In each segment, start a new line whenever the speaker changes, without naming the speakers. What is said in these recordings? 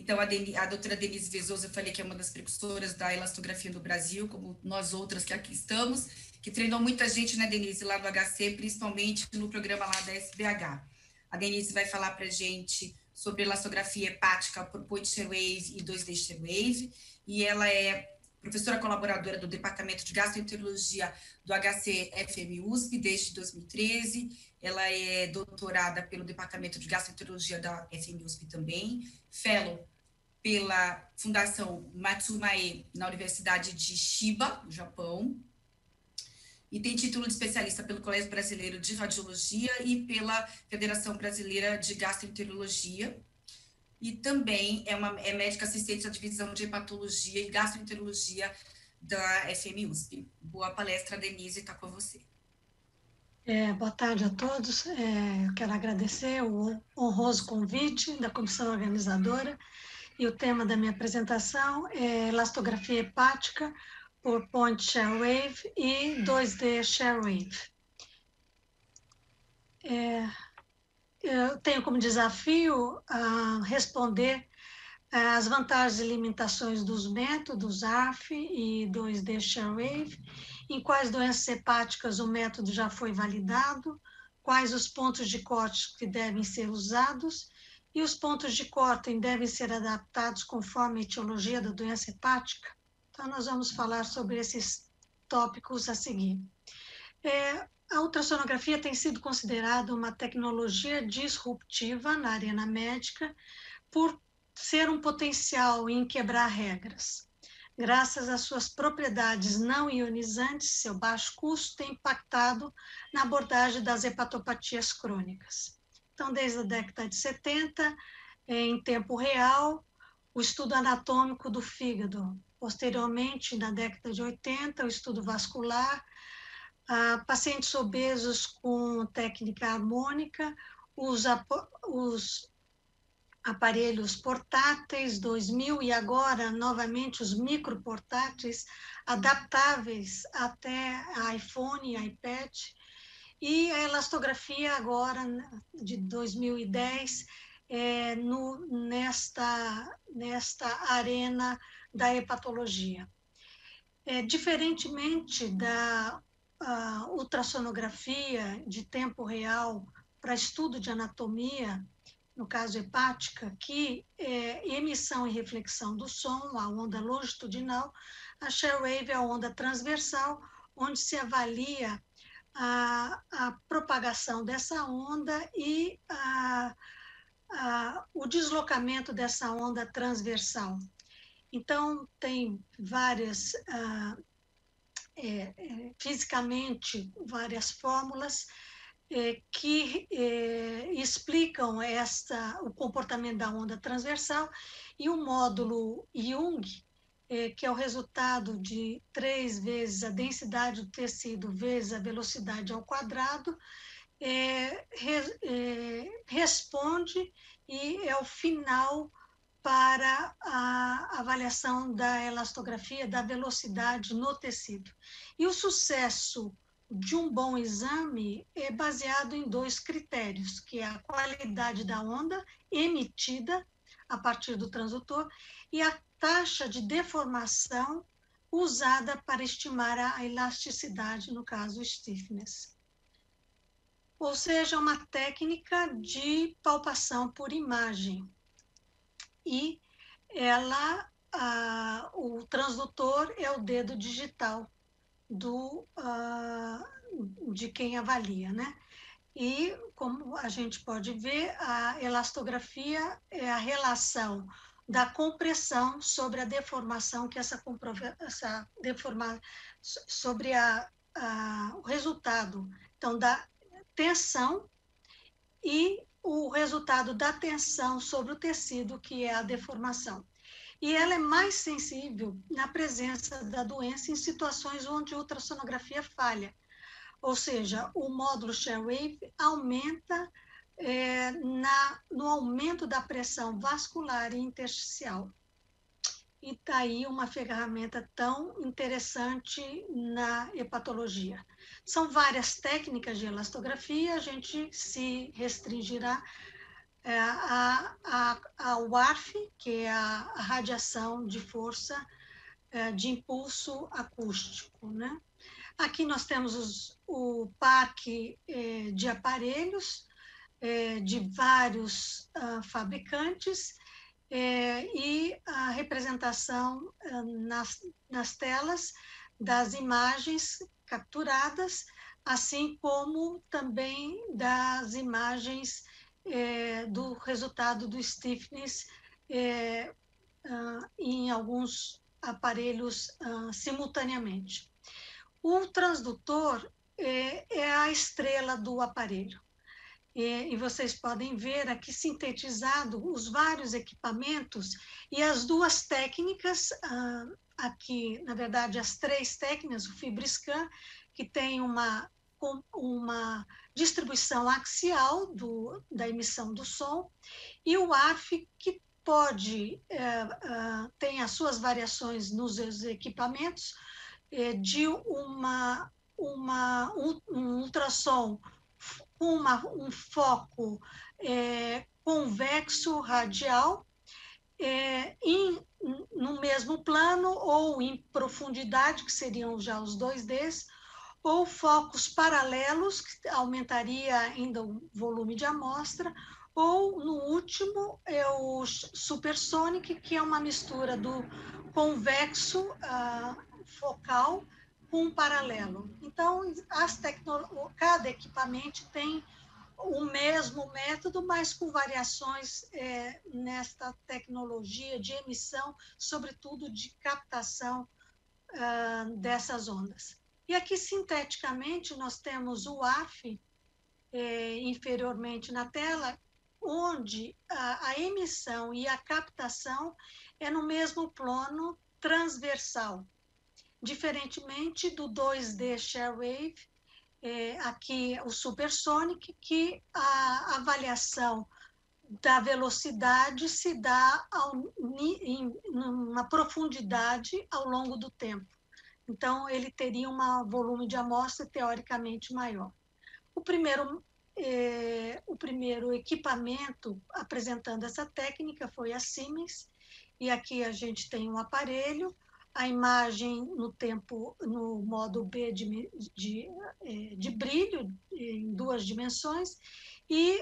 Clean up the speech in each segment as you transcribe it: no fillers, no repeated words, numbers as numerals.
Então, a doutora Denise Vezoso, eu falei que é uma das precursoras da elastografia no Brasil, como nós outras que aqui estamos, que treinou muita gente, né, Denise, lá do HC, principalmente no programa lá da SBH. A Denise vai falar para a gente sobre elastografia hepática por point shear wave e 2D shear wave, e ela é professora colaboradora do Departamento de Gastroenterologia do HC FM USP desde 2013. Ela é doutorada pelo Departamento de Gastroenterologia da FM USP também, fellow pela Fundação Matsumae na Universidade de Chiba, no Japão, e tem título de especialista pelo Colégio Brasileiro de Radiologia e pela Federação Brasileira de Gastroenterologia. E também é médica assistente da divisão de hepatologia e gastroenterologia da FM USP. Boa palestra, Denise, está com você.
Boa tarde a todos. Eu quero agradecer o honroso convite da comissão organizadora, e o tema da minha apresentação é elastografia hepática por point shear wave e 2D shear wave. Eu tenho como desafio responder as vantagens e limitações dos métodos ARF e 2D shear wave, em quais doenças hepáticas o método já foi validado, quais os pontos de corte que devem ser usados, e os pontos de corte devem ser adaptados conforme a etiologia da doença hepática. Então, nós vamos falar sobre esses tópicos a seguir. A ultrassonografia tem sido considerada uma tecnologia disruptiva na arena médica por ser um potencial em quebrar regras. Graças às suas propriedades não ionizantes, seu baixo custo tem impactado na abordagem das hepatopatias crônicas. Então, desde a década de 70, em tempo real, o estudo anatômico do fígado. Posteriormente, na década de 80, o estudo vascular, pacientes obesos com técnica harmônica, os aparelhos portáteis 2000 e agora, novamente, os microportáteis adaptáveis até iPhone e iPad, e a elastografia agora, de 2010, nesta arena da hepatologia. Diferentemente da ultrassonografia de tempo real para estudo de anatomia, no caso hepática, que é emissão e reflexão do som, a onda longitudinal, a shear wave é a onda transversal, onde se avalia a propagação dessa onda e o deslocamento dessa onda transversal. Então, tem várias, fisicamente, várias fórmulas que explicam o comportamento da onda transversal, e o módulo Young, que é o resultado de 3 vezes a densidade do tecido vezes a velocidade ao quadrado, responde e é o final para a avaliação da elastografia, da velocidade no tecido. E o sucesso de um bom exame é baseado em 2 critérios, que é a qualidade da onda emitida a partir do transdutor e a taxa de deformação usada para estimar a elasticidade, no caso, stiffness. Ou seja, uma técnica de palpação por imagem. E o transdutor é o dedo digital de quem avalia, né? E, como a gente pode ver, a elastografia é a relação da compressão sobre a deformação, que sobre o resultado, então, da tensão e o resultado da tensão sobre o tecido, que é a deformação. E ela é mais sensível na presença da doença em situações onde a ultrassonografia falha. Ou seja, o módulo shear wave aumenta no aumento da pressão vascular e intersticial. E está aí uma ferramenta tão interessante na hepatologia. São várias técnicas de elastografia, a gente se restringirá a WARF, que é a radiação de força de impulso acústico, né? Aqui nós temos o parque de aparelhos de vários fabricantes e a representação nas telas das imagens capturadas, assim como também das imagens do resultado do stiffness em alguns aparelhos simultaneamente. O transdutor é a estrela do aparelho. E vocês podem ver aqui sintetizado os vários equipamentos e as duas técnicas, aqui, na verdade, as três técnicas, o FibriScan, que tem uma distribuição axial da emissão do som, e o ARF, que tem as suas variações nos equipamentos, de um ultrassom com um foco convexo radial no mesmo plano ou em profundidade, que seriam já os 2Ds, ou focos paralelos, que aumentaria ainda o volume de amostra, ou, no último, é o supersonic, que é uma mistura do convexo focal com paralelo. Então, cada equipamento tem o mesmo método, mas com variações nesta tecnologia de emissão, sobretudo de captação dessas ondas. E aqui, sinteticamente, nós temos o AF, inferiormente na tela, onde a emissão e a captação é no mesmo plano transversal, diferentemente do 2D Sharewave, aqui o Supersonic, que a avaliação da velocidade se dá em uma profundidade ao longo do tempo. Então, ele teria um volume de amostra teoricamente maior. O primeiro equipamento apresentando essa técnica foi a Siemens, e aqui a gente tem um aparelho, a imagem no modo B de brilho, em 2 dimensões, e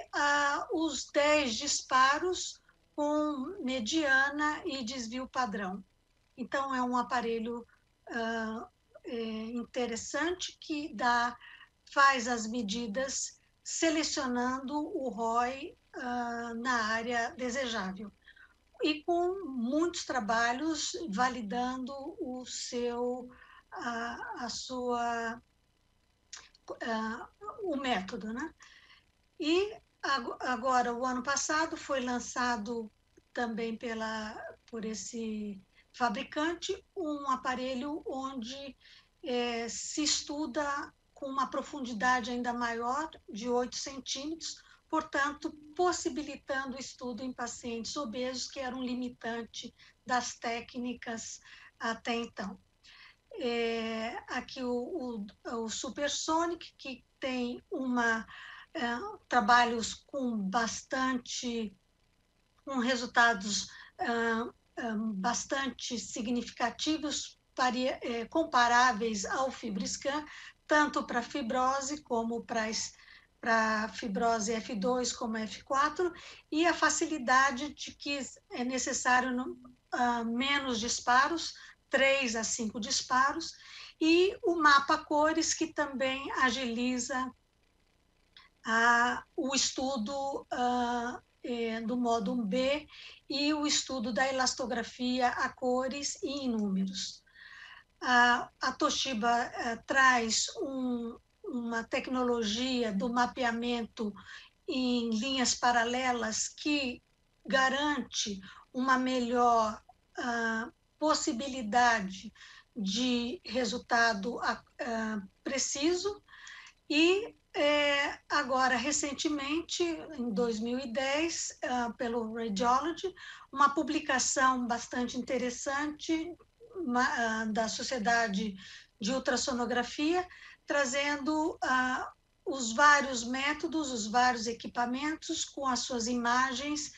os 10 disparos com mediana e desvio padrão. Então, é um aparelho interessante que faz as medidas selecionando o ROI na área desejável. E com muitos trabalhos validando o método, né? E agora, o ano passado, foi lançado também por esse fabricante um aparelho onde se estuda com uma profundidade ainda maior, de 8 centímetros, portanto, possibilitando o estudo em pacientes obesos, que era um limitante das técnicas até então. Aqui o Supersonic, que tem trabalhos com resultados bastante significativos, comparáveis ao FibriScan, tanto para fibrose como para fibrose F2 como F4, e a facilidade de que é necessário menos disparos, 3 a 5 disparos, e o mapa cores, que também agiliza o estudo do módulo B e o estudo da elastografia a cores e em números. A Toshiba traz uma tecnologia do mapeamento em linhas paralelas que garante uma melhor possibilidade de resultado preciso, e agora, recentemente, em 2010, pelo Radiology, uma publicação bastante interessante da Sociedade de Ultrassonografia, trazendo os vários métodos, os vários equipamentos com as suas imagens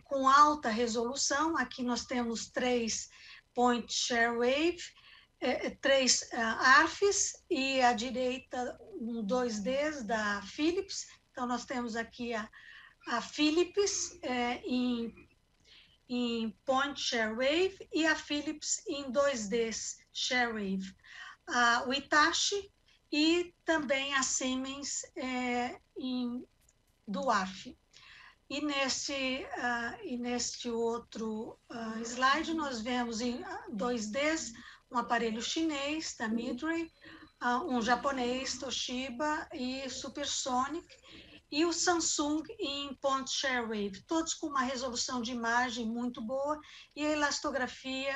com alta resolução. Aqui nós temos 3 Point Share Wave, 3 ARFs e à direita um 2Ds da Philips. Então nós temos aqui a Philips em Point Share Wave e a Philips em 2Ds Share Wave. O Hitachi e também a Siemens do ARF. E neste outro slide, nós vemos em 2Ds um aparelho chinês da Midray, um japonês, Toshiba e Supersonic, e o Samsung em Point Share Wave, todos com uma resolução de imagem muito boa e a elastografia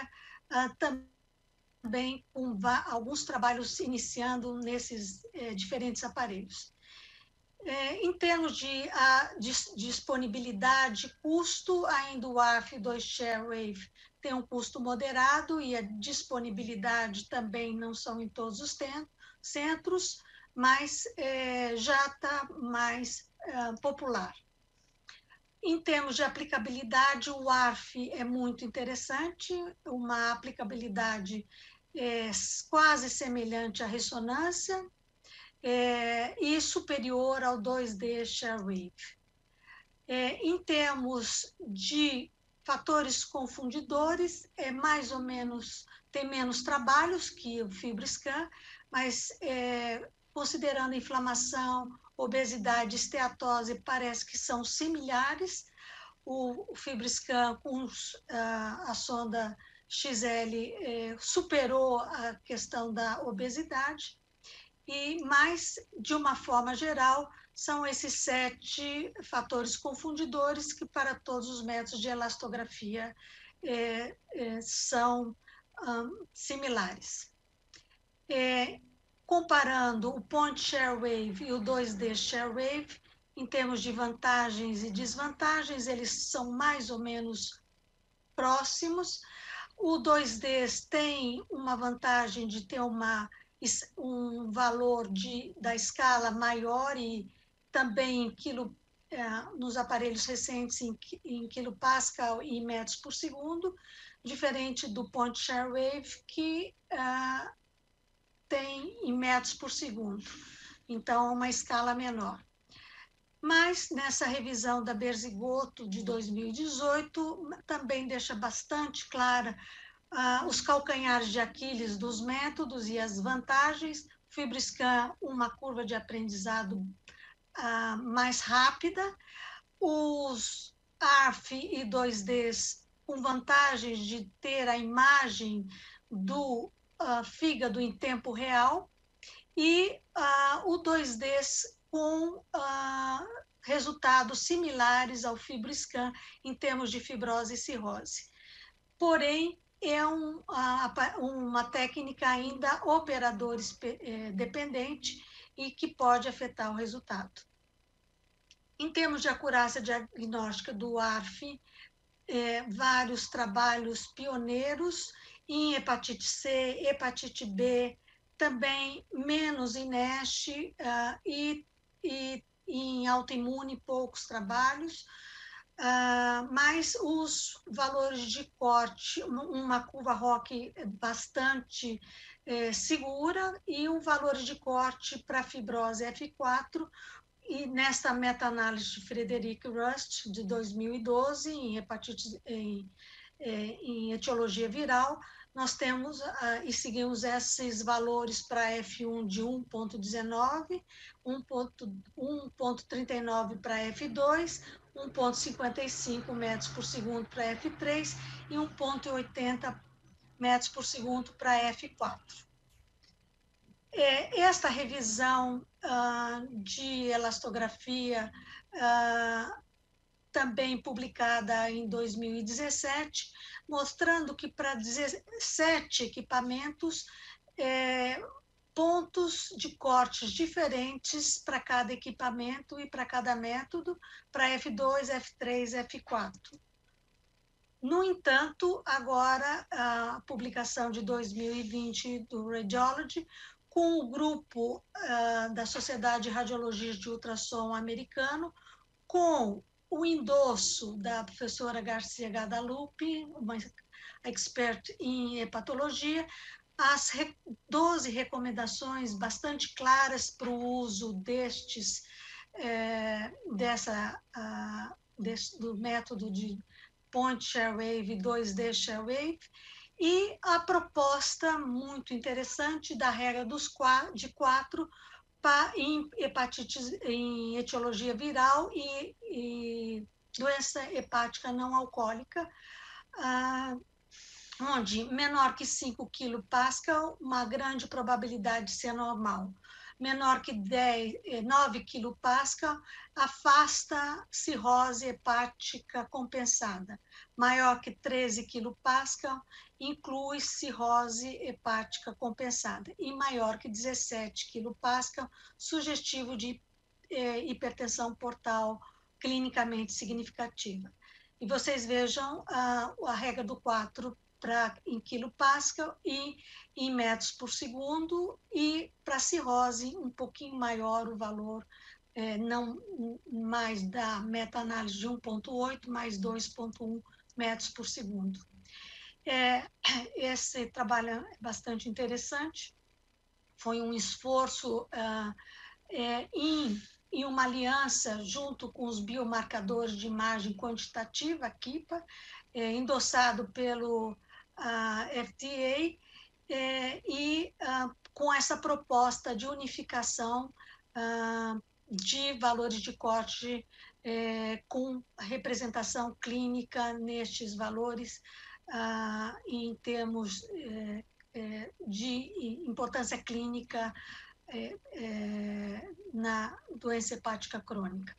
também com alguns trabalhos iniciando nesses diferentes aparelhos. Em termos de disponibilidade, custo, ainda o ARF 2 Share Wave tem um custo moderado e a disponibilidade também não são em todos os centros, mas já está mais popular. Em termos de aplicabilidade, o ARF é muito interessante, uma aplicabilidade quase semelhante à ressonância, e superior ao 2D Share Wave. Em termos de fatores confundidores, mais ou menos, tem menos trabalhos que o FibroScan, mas considerando inflamação, obesidade, esteatose, parece que são similares. O FibroScan com a sonda XL superou a questão da obesidade, mas, de uma forma geral, são esses 7 fatores confundidores que, para todos os métodos de elastografia, são similares. Comparando o Point Share Wave e o 2D Share Wave, em termos de vantagens e desvantagens, eles são mais ou menos próximos. O 2D tem uma vantagem de ter um valor da escala maior e também nos aparelhos recentes em quilopascal e metros por segundo, diferente do Point Share Wave, que tem em metros por segundo, então uma escala menor. Mas nessa revisão da Berzigotto de 2018, também deixa bastante clara os calcanhares de Aquiles dos métodos e as vantagens. FibroScan, uma curva de aprendizado mais rápida. Os ARF e 2Ds com vantagens de ter a imagem do fígado em tempo real. E o 2Ds com resultados similares ao FibroScan em termos de fibrose e cirrose. Porém, é uma técnica ainda operador dependente e que pode afetar o resultado. Em termos de acurácia diagnóstica do ARF, vários trabalhos pioneiros em hepatite C, hepatite B, também menos em NASH e em autoimune, poucos trabalhos, mas os valores de corte, uma curva ROC bastante segura e o valor de corte para fibrose F4, e nesta meta-análise de Frederic Rust, de 2012, em etiologia viral, nós temos e seguimos esses valores para F1 de 1,19, 1,39 para F2, 1,55 metros por segundo para F3 e 1,80 metros por segundo para F4. Esta revisão de elastografia, também publicada em 2017, mostrando que para 17 equipamentos, pontos de cortes diferentes para cada equipamento e para cada método, para F2, F3, F4. No entanto, agora, a publicação de 2020 do Radiology com o grupo da Sociedade de Radiologia de Ultrassom americano, com o endosso da professora Garcia Guadalupe, uma expert em hepatologia, as 12 recomendações bastante claras para o uso do método de point share wave e 2D share wave, e a proposta muito interessante da regra de 4 em hepatites, em etiologia viral e doença hepática não alcoólica, onde menor que 5 kPa, uma grande probabilidade de ser normal. Menor que 9 kPa, afasta cirrose hepática compensada. Maior que 13 kPa, inclui cirrose hepática compensada. E maior que 17 kPa, sugestivo de hipertensão portal clinicamente significativa. E vocês vejam a regra do 4 em quilopascal e em metros por segundo, e para cirrose um pouquinho maior o valor, não mais da meta-análise de 1,8 mais 2,1 metros por segundo. Esse trabalho é bastante interessante, foi um esforço em uma aliança junto com os biomarcadores de imagem quantitativa, KIPA, endossado pelo FDA, e com essa proposta de unificação de valores de corte com representação clínica nestes valores em termos de importância clínica na doença hepática crônica.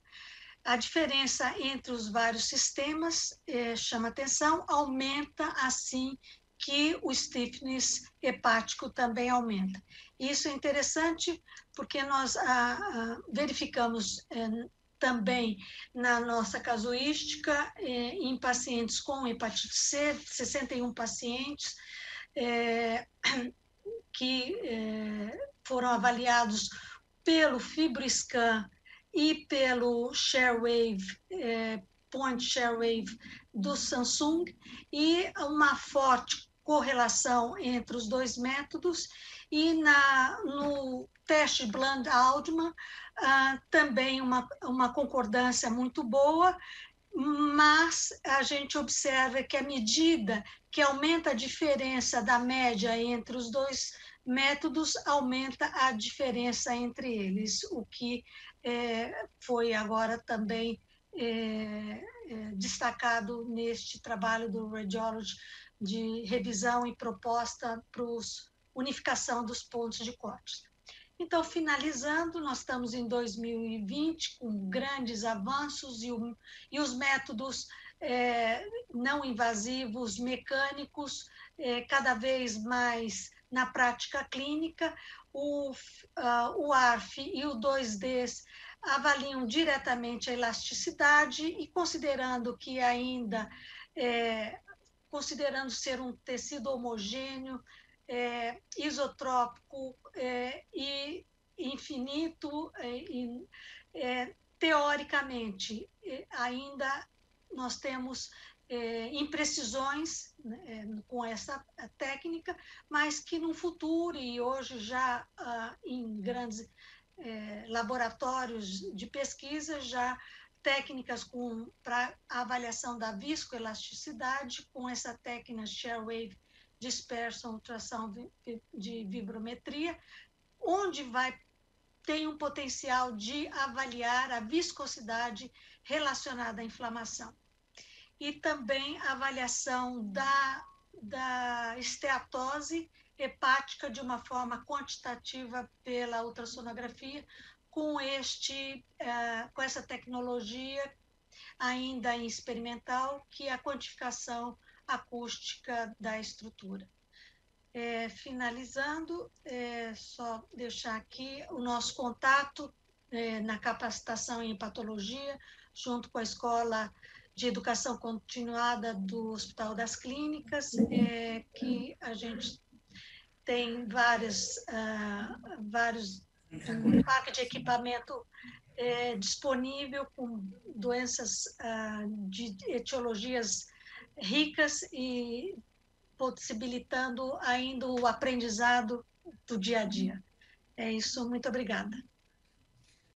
A diferença entre os vários sistemas chama atenção, aumenta assim que o stiffness hepático também aumenta. Isso é interessante porque nós verificamos também na nossa casuística em pacientes com hepatite C, 61 pacientes que foram avaliados pelo FibroScan e pelo ShareWave, Point ShareWave do Samsung, e uma forte correlação entre os dois métodos, e no teste Bland-Altman também uma concordância muito boa, mas a gente observa que à medida que aumenta a diferença da média entre os dois métodos, aumenta a diferença entre eles, o que foi agora também destacado neste trabalho do Radiology de revisão e proposta para unificação dos pontos de corte. Então, finalizando, nós estamos em 2020 com grandes avanços e os métodos não invasivos, mecânicos, cada vez mais na prática clínica. O ARF e o 2D avaliam diretamente a elasticidade e considerando que ainda, considerando ser um tecido homogêneo, isotrópico e infinito, teoricamente, ainda nós temos imprecisões com essa técnica, mas que no futuro, e hoje já em grandes laboratórios de pesquisa, já técnicas para avaliação da viscoelasticidade, com essa técnica ShareWave Dispersion, ultrassom de vibrometria, onde tem um potencial de avaliar a viscosidade relacionada à inflamação. E também a avaliação da esteatose hepática de uma forma quantitativa pela ultrassonografia, com essa tecnologia ainda em experimental, que é a quantificação acústica da estrutura. Finalizando, só deixar aqui o nosso contato na capacitação em hepatologia, junto com a Escola de Educação Continuada do Hospital das Clínicas, que a gente tem vários parque de equipamento disponível com doenças de etiologias ricas e possibilitando ainda o aprendizado do dia a dia. É isso, muito obrigada.